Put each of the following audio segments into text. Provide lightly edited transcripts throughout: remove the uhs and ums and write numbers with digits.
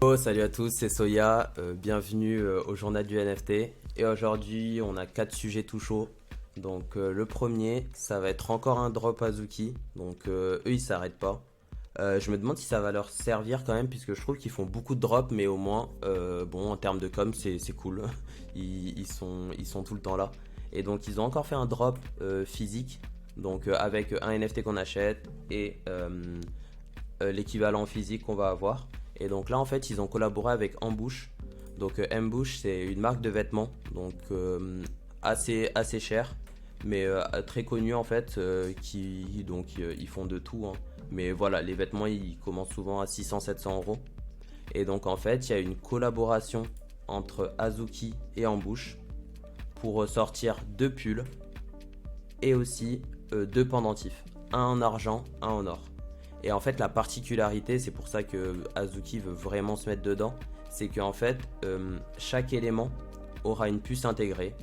Oh, salut à tous, c'est Soya, bienvenue au journal du NFT. Et aujourd'hui, on a 4 sujets tout chauds. Donc le premier, ça va être encore un drop Azuki. Donc eux, ils s'arrêtent pas. Je me demande si ça va leur servir quand même, puisque je trouve qu'ils font beaucoup de drops, mais au moins, bon, en termes de com, c'est cool. Ils sont tout le temps là. Et donc ils ont encore fait un drop physique, donc avec un NFT qu'on achète et l'équivalent physique qu'on va avoir. Et donc là, en fait, ils ont collaboré avec Ambush. Donc Ambush, c'est une marque de vêtements, donc assez cher, mais très connue en fait, ils font de tout, hein. Mais voilà, les vêtements, ils commencent souvent à 600-700 euros. Et donc en fait, il y a une collaboration entre Azuki et Ambush pour sortir 2 pulls et aussi 2 pendentifs, un en argent, un en or. Et en fait, la particularité, c'est pour ça que Azuki veut vraiment se mettre dedans, c'est qu'en fait, chaque élément aura une puce intégrée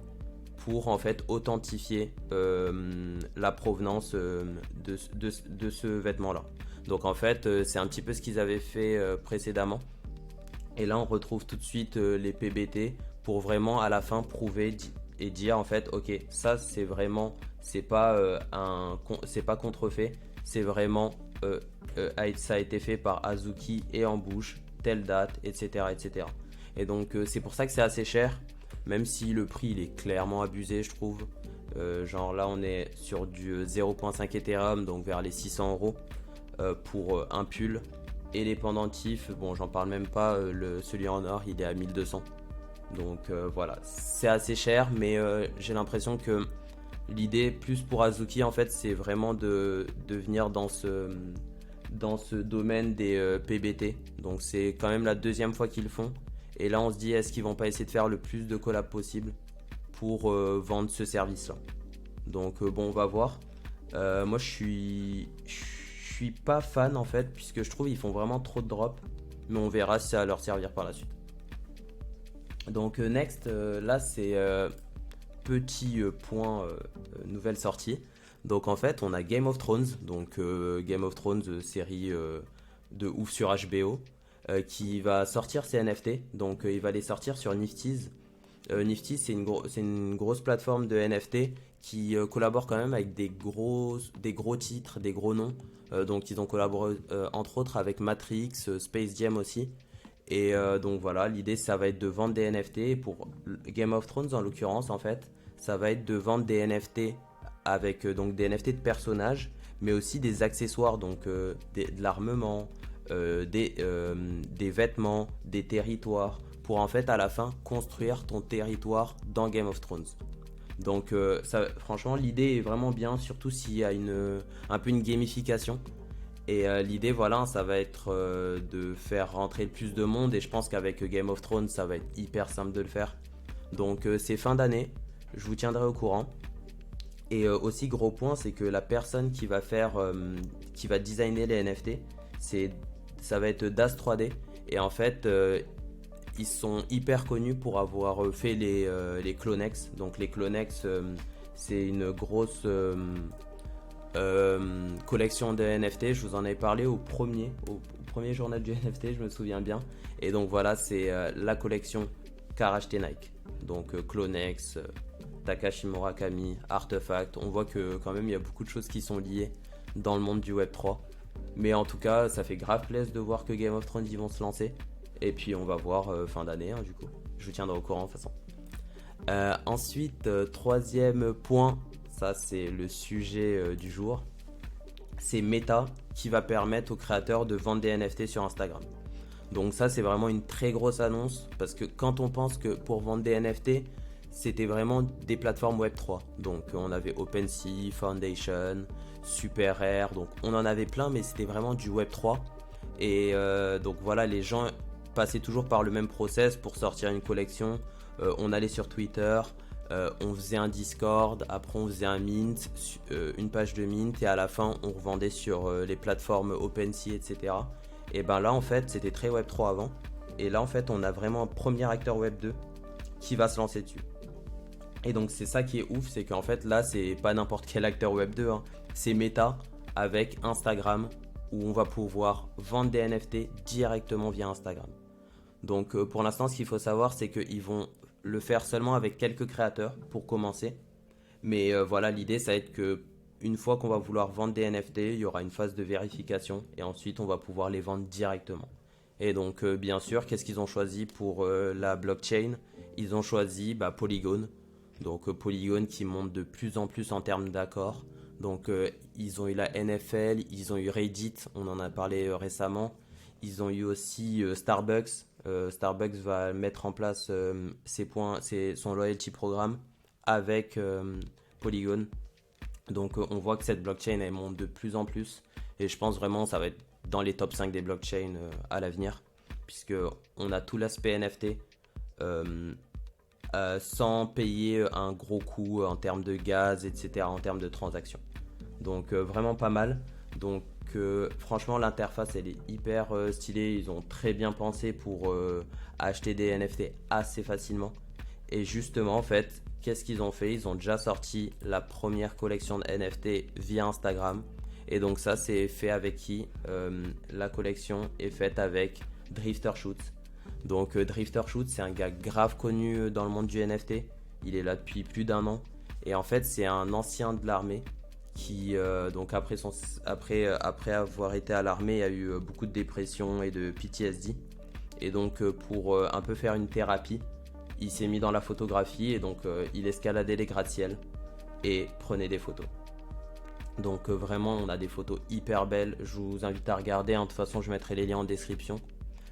pour en fait authentifier la provenance de ce vêtement-là. Donc en fait, c'est un petit peu ce qu'ils avaient fait précédemment. Et là, on retrouve tout de suite les PBT pour vraiment à la fin prouver et dire en fait, ok, ça c'est vraiment, c'est pas contrefait, c'est vraiment ça a été fait par Azuki et Ambush, telle date, etc. etc. Et donc c'est pour ça que c'est assez cher, même si le prix il est clairement abusé, je trouve. Genre là on est sur du 0.5 Ethereum, donc vers les 600 euros pour un pull. Et les pendentifs, bon j'en parle même pas, celui en or il est à 1200. Donc voilà, c'est assez cher, mais j'ai l'impression que l'idée plus pour Azuki en fait c'est vraiment de venir dans ce domaine des PBT. Donc c'est quand même la deuxième fois qu'ils le font. Et là on se dit est-ce qu'ils vont pas essayer de faire le plus de collabs possible pour vendre ce service là. Donc bon on va voir. Moi je suis pas fan en fait puisque je trouve ils font vraiment trop de drops. Mais on verra si ça va leur servir par la suite. Donc next là c'est petit point nouvelle sortie. Donc en fait on a Game of Thrones, donc Game of Thrones série de ouf sur HBO, qui va sortir ses NFT. Donc il va les sortir sur Nifty's. Nifty c'est une grosse plateforme de NFT qui collabore quand même avec des gros titres, des gros noms. Donc ils ont collaboré entre autres avec Matrix, Space Jam aussi. Et donc voilà, l'idée ça va être de vendre des NFT. Pour Game of Thrones en l'occurrence en fait, ça va être de vendre des NFT avec donc des NFT de personnages, mais aussi des accessoires, donc de l'armement, des vêtements, des territoires, pour en fait à la fin construire ton territoire dans Game of Thrones. Donc ça, franchement l'idée est vraiment bien, surtout s'il y a un peu une gamification. Et l'idée, voilà, ça va être de faire rentrer le plus de monde. Et je pense qu'avec Game of Thrones, ça va être hyper simple de le faire. Donc c'est fin d'année, je vous tiendrai au courant. Et aussi gros point, c'est que la personne qui va designer les NFT, ça va être Das 3D. Et en fait, ils sont hyper connus pour avoir fait les Clonex. Donc les Clonex, c'est une grosse collection de NFT. Je vous en avais parlé au premier journal du NFT, je me souviens bien. Et donc voilà, c'est la collection qu'a racheté Nike. Donc Clonex, Takashi Murakami, Artefact. On voit que quand même il y a beaucoup de choses qui sont liées dans le monde du Web3. Mais en tout cas, ça fait grave plaisir de voir que Game of Thrones ils vont se lancer. Et puis on va voir fin d'année, hein, du coup. Je vous tiendrai au courant de toute façon. Ensuite, troisième point, ça c'est le sujet du jour. C'est Meta qui va permettre aux créateurs de vendre des NFT sur Instagram. Donc ça c'est vraiment une très grosse annonce, parce que quand on pense que pour vendre des NFT, c'était vraiment des plateformes Web3. Donc on avait OpenSea, Foundation, SuperRare, donc on en avait plein, mais c'était vraiment du Web3. Et donc voilà, les gens passaient toujours par le même process pour sortir une collection. On allait sur Twitter, on faisait un Discord, après on faisait un mint, une page de mint, et à la fin on revendait sur les plateformes OpenSea, etc. Et ben là en fait c'était très Web3 avant, et là en fait on a vraiment un premier acteur Web2 qui va se lancer dessus. Et donc c'est ça qui est ouf, c'est qu'en fait là c'est pas n'importe quel acteur Web2, hein. C'est Meta avec Instagram, où on va pouvoir vendre des NFT directement via Instagram. Donc pour l'instant, ce qu'il faut savoir, c'est qu'ils vont le faire seulement avec quelques créateurs pour commencer. Mais voilà, l'idée, ça va être que une fois qu'on va vouloir vendre des NFT, il y aura une phase de vérification et ensuite on va pouvoir les vendre directement. Et donc bien sûr, qu'est-ce qu'ils ont choisi pour la blockchain? Ils ont choisi Polygon. Donc Polygon qui monte de plus en plus en termes d'accords. Donc ils ont eu la NFL, ils ont eu Reddit, on en a parlé récemment. Ils ont eu aussi Starbucks. Starbucks va mettre en place son loyalty programme avec Polygon. Donc on voit que cette blockchain elle monte de plus en plus et je pense vraiment que ça va être dans les top 5 des blockchains à l'avenir puisque on a tout l'aspect NFT euh, sans payer un gros coût en termes de gaz, etc., en termes de transactions. Donc vraiment pas mal. Donc franchement l'interface elle est hyper stylée, ils ont très bien pensé pour acheter des NFT assez facilement. Et justement en fait, qu'est-ce qu'ils ont fait? Ils ont déjà sorti la première collection de NFT via Instagram. Et donc ça c'est fait avec qui? La collection est faite avec Drifter Shoot. Donc Drifter Shoot c'est un gars grave connu dans le monde du NFT. Il est là depuis plus d'un an. Et en fait c'est un ancien de l'armée qui donc après avoir été à l'armée a eu beaucoup de dépression et de PTSD. Et donc pour un peu faire une thérapie, il s'est mis dans la photographie et donc il escaladait les gratte-ciel et prenait des photos. Donc vraiment on a des photos hyper belles, je vous invite à regarder, de toute façon je mettrai les liens en description.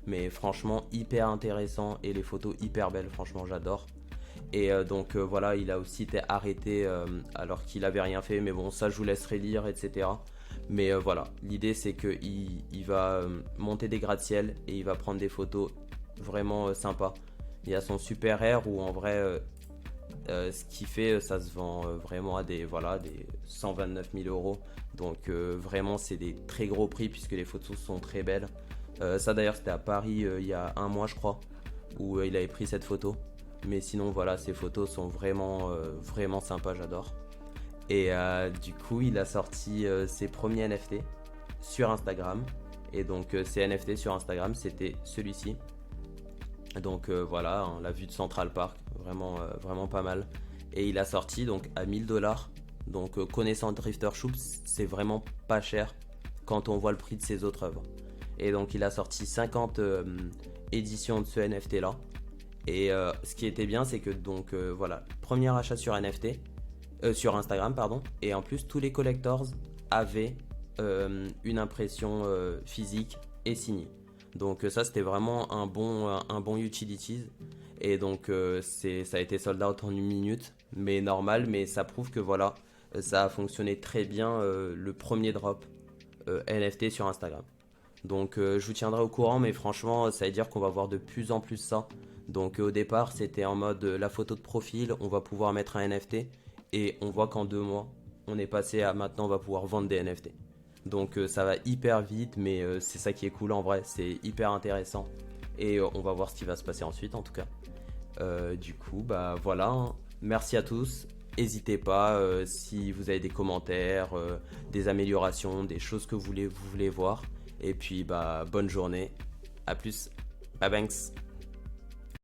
Mais franchement hyper intéressant et les photos hyper belles, franchement j'adore. Et donc voilà, il a aussi été arrêté alors qu'il avait rien fait, mais bon ça je vous laisserai lire, etc. Mais voilà, l'idée c'est qu'il va monter des gratte-ciel et il va prendre des photos vraiment sympas. Il y a son Super Air où en vrai ce qu'il fait ça se vend vraiment à des 129 000 euros. Donc vraiment c'est des très gros prix puisque les photos sont très belles. Ça d'ailleurs c'était à Paris il y a un mois je crois où il avait pris cette photo. Mais sinon voilà, ces photos sont vraiment sympas, j'adore. Et du coup il a sorti ses premiers NFT sur Instagram. Et donc ces NFT sur Instagram c'était celui-ci. Donc voilà, hein, la vue de Central Park, vraiment pas mal. Et il a sorti donc à 1000 $. Donc connaissant Drifter Shoot, c'est vraiment pas cher quand on voit le prix de ses autres œuvres. Et donc il a sorti 50 éditions de ce NFT là. Et ce qui était bien, c'est que donc voilà, premier achat sur NFT, sur Instagram pardon, et en plus tous les collectors avaient une impression physique et signée. Donc ça c'était vraiment un bon utilities. Et donc ça a été sold out en une minute, mais normal, mais ça prouve que voilà, ça a fonctionné très bien le premier drop NFT sur Instagram. Donc je vous tiendrai au courant, mais franchement ça veut dire qu'on va voir de plus en plus ça. Donc au départ c'était en mode la photo de profil, on va pouvoir mettre un NFT et on voit qu'en 2 mois on est passé à maintenant on va pouvoir vendre des NFT. Donc ça va hyper vite, mais c'est ça qui est cool en vrai, c'est hyper intéressant et on va voir ce qui va se passer ensuite en tout cas. Du coup voilà, hein. Merci à tous. N'hésitez pas si vous avez des commentaires, des améliorations, des choses que vous voulez voir. Et puis bonne journée. À plus. Bye banks.